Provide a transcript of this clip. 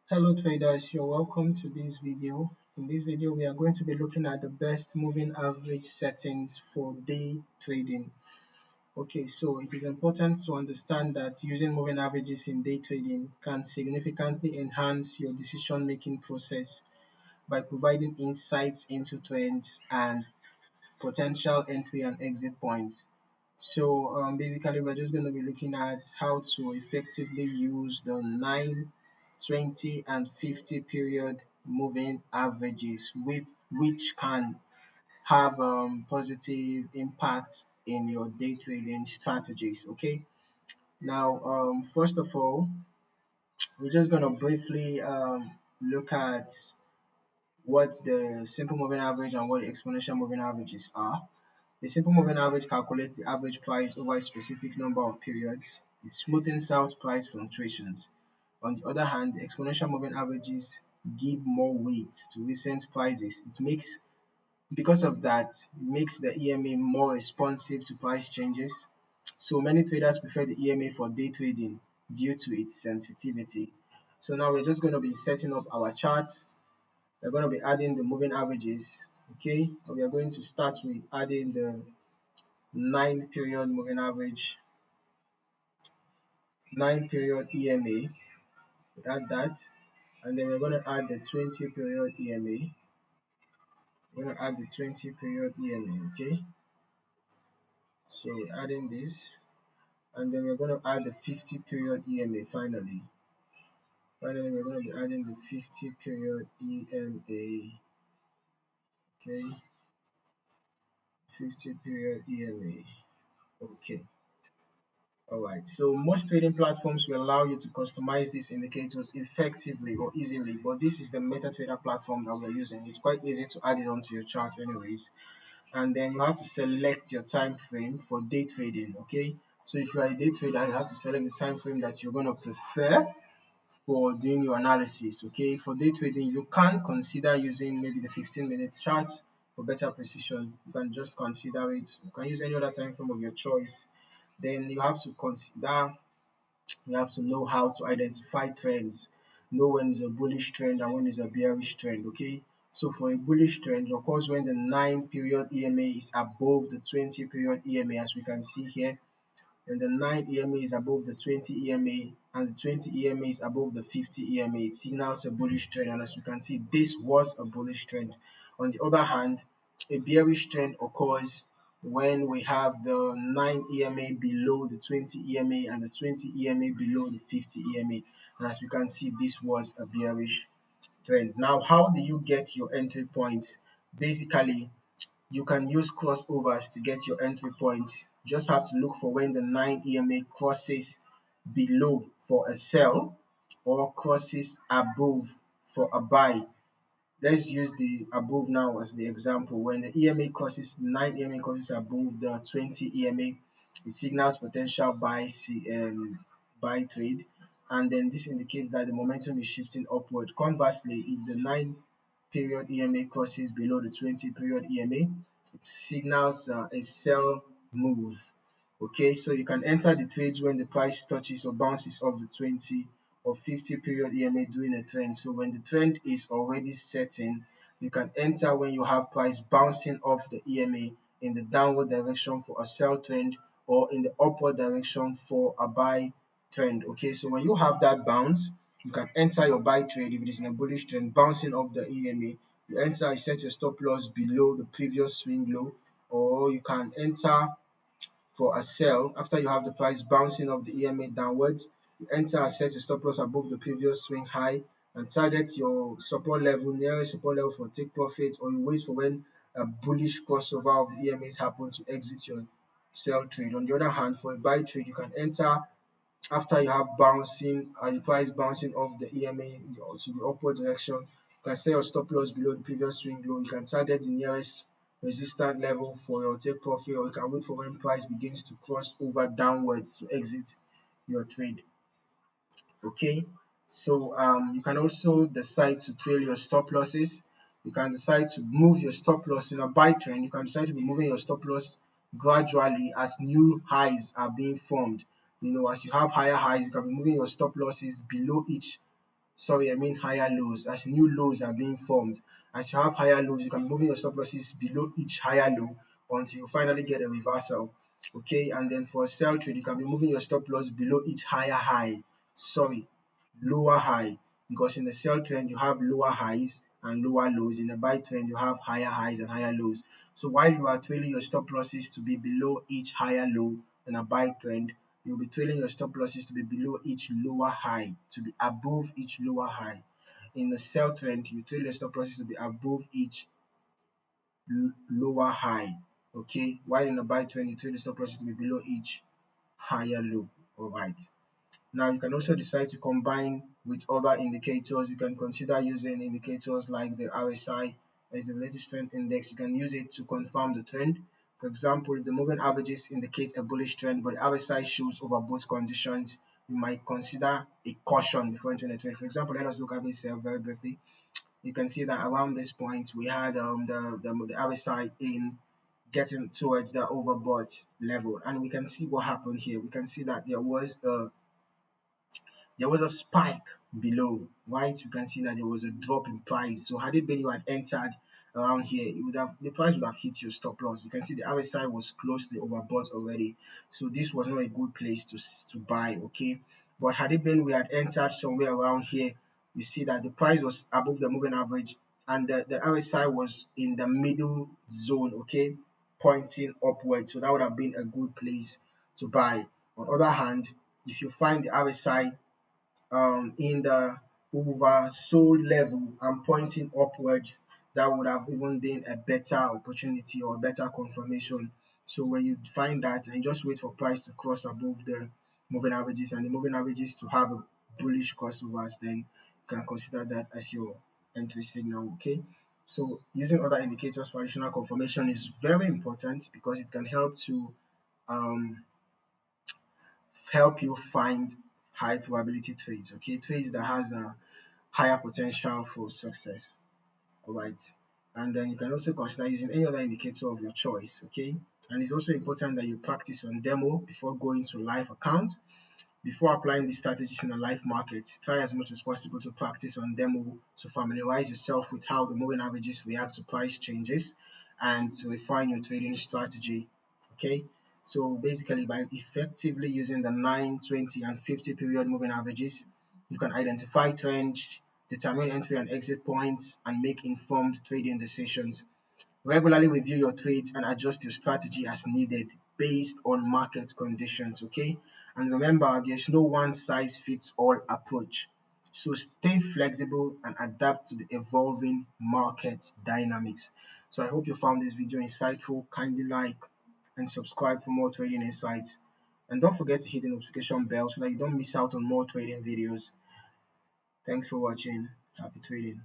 Hello traders, you're welcome to this video. In this video, we are going to be looking at the best moving average settings for day trading. Okay, so it is important to understand that using moving averages in day trading can significantly enhance your decision-making process by providing insights into trends and potential entry and exit points. So basically, we're just going to be looking at how to effectively use the 9, 20, and 50 period moving averages, with which can have positive impact in your day trading strategies. Okay, now first of all, we're just going to briefly look at what the simple moving average and what the exponential moving averages are. The simple moving average calculates the average price over a specific number of periods. It smoothens out price fluctuations. On the other hand, the exponential moving averages give more weight to recent prices. Because of that, it makes the EMA more responsive to price changes. So many traders prefer the EMA for day trading due to its sensitivity. So now we're just going to be setting up our chart. We're going to be adding the moving averages. Okay, we are going to start with adding the 9 period moving average, 9 period EMA. We add that, and then we're going to add the 20 period EMA. We're going to add the 20 period EMA. Okay, so we're adding this, and then we're going to add the 50 period EMA. Finally, we're going to be adding the 50 period EMA. Okay, 50 period EMA. Okay. Alright, so most trading platforms will allow you to customize these indicators effectively or easily, but this is the MetaTrader platform that we're using. It's quite easy to add it onto your chart anyways. And then you have to select your time frame for day trading, okay? So if you are a day trader, you have to select the time frame that you're going to prefer for doing your analysis, okay? For day trading, you can consider using maybe the 15-minute chart for better precision. You can just consider it. You can use any other time frame of your choice. Then you have to consider, you have to know how to identify trends, know when is a bullish trend and when is a bearish trend. Okay, so for a bullish trend, of course, when the 9 period EMA is above the 20 period EMA, as we can see here, when the 9 EMA is above the 20 EMA and the 20 EMA is above the 50 EMA, it signals a bullish trend, and as you can see, this was a bullish trend. On the other hand, a bearish trend occurs when we have the 9 EMA below the 20 EMA and the 20 EMA below the 50 EMA, and as you can see, this was a bearish trend. Now, how do you get your entry points? Basically, you can use crossovers to get your entry points. You just have to look for when the 9 EMA crosses below for a sell or crosses above for a buy. Let's use the above now as the example. When the EMA crosses 9 EMA crosses above the 20 EMA, it signals potential buy trade, and then this indicates that the momentum is shifting upward. Conversely, if the 9 period EMA crosses below the 20 period EMA, it signals a sell move. Okay, so you can enter the trades when the price touches or bounces off the 20 or 50 period EMA during a trend. So when the trend is already setting, you can enter when you have price bouncing off the EMA in the downward direction for a sell trend or in the upward direction for a buy trend. Okay, so when you have that bounce, you can enter your buy trade if it is in a bullish trend bouncing off the EMA. You enter, you set your stop loss below the previous swing low, or you can enter for a sell after you have the price bouncing off the EMA downwards. You enter and set your stop loss above the previous swing high and target your support level, nearest support level for take profit, or you wait for when a bullish crossover of the EMAs happen to exit your sell trade. On the other hand, for a buy trade, you can enter after you have bouncing and the price bouncing off the EMA to the upward direction. You can set your stop loss below the previous swing low. You can target the nearest resistance level for your take profit, or you can wait for when price begins to cross over downwards to exit your trade. Okay, so you can also decide to trail your stop losses. You can decide to move your stop loss in a buy trend. You can decide to be moving your stop loss gradually as new highs are being formed. As you have higher highs, you can be moving your stop losses below each sorry, I mean higher lows, as new lows are being formed. As you have higher lows, you can be moving your stop losses below each higher low until you finally get a reversal. Okay, and then for a sell trade, you can be moving your stop loss below each higher high. Sorry, lower high, because in the sell trend you have lower highs and lower lows. In the buy trend you have higher highs and higher lows. So while you are trailing your stop losses to be below each higher low in a buy trend, you'll be trailing your stop losses to be below each lower high, to be above each lower high. In the sell trend, you trail your stop losses to be above each lower high. Okay, while in the buy trend, you trail your stop losses to be below each higher low. All right. Now you can also decide to combine with other indicators. You can consider using indicators like the RSI, as the relative strength index. You can use it to confirm the trend. For example, if the moving averages indicate a bullish trend, but the RSI shows overbought conditions, you might consider a caution before entering the trade. For example, let us look at this very briefly. You can see that around this point we had the RSI in getting towards the overbought level, and we can see what happened here. We can see that there was a spike below, right? You can see that there was a drop in price. So had it been you had entered around here, it would have, the price would have hit your stop loss. You can see the RSI was closely overbought already, so this was not a good place to buy. Okay, but had it been we had entered somewhere around here, you see that the price was above the moving average and the RSI was in the middle zone, okay, pointing upward. So that would have been a good place to buy. On the other hand, if you find the RSI in the oversold level and pointing upwards, that would have even been a better opportunity or better confirmation. So when you find that, and just wait for price to cross above the moving averages and the moving averages to have a bullish crossovers, then you can consider that as your entry signal. Okay, so using other indicators for additional confirmation is very important because it can um, help you find high probability trades. Okay, trades that has a higher potential for success. All right, and then you can also consider using any other indicator of your choice. Okay, and it's also important that you practice on demo before going to live account. Before applying these strategies in a live market, try as much as possible to practice on demo to familiarize yourself with how the moving averages react to price changes and to refine your trading strategy. Okay, so basically by effectively using the 9, 20, and 50 period moving averages, you can identify trends, determine entry and exit points, and make informed trading decisions. Regularly review your trades and adjust your strategy as needed based on market conditions. Okay, and remember, there's no one size fits all approach. So stay flexible and adapt to the evolving market dynamics. So I hope you found this video insightful. Kindly like and subscribe for more trading insights. And don't forget to hit the notification bell so that you don't miss out on more trading videos. Thanks for watching. Happy trading.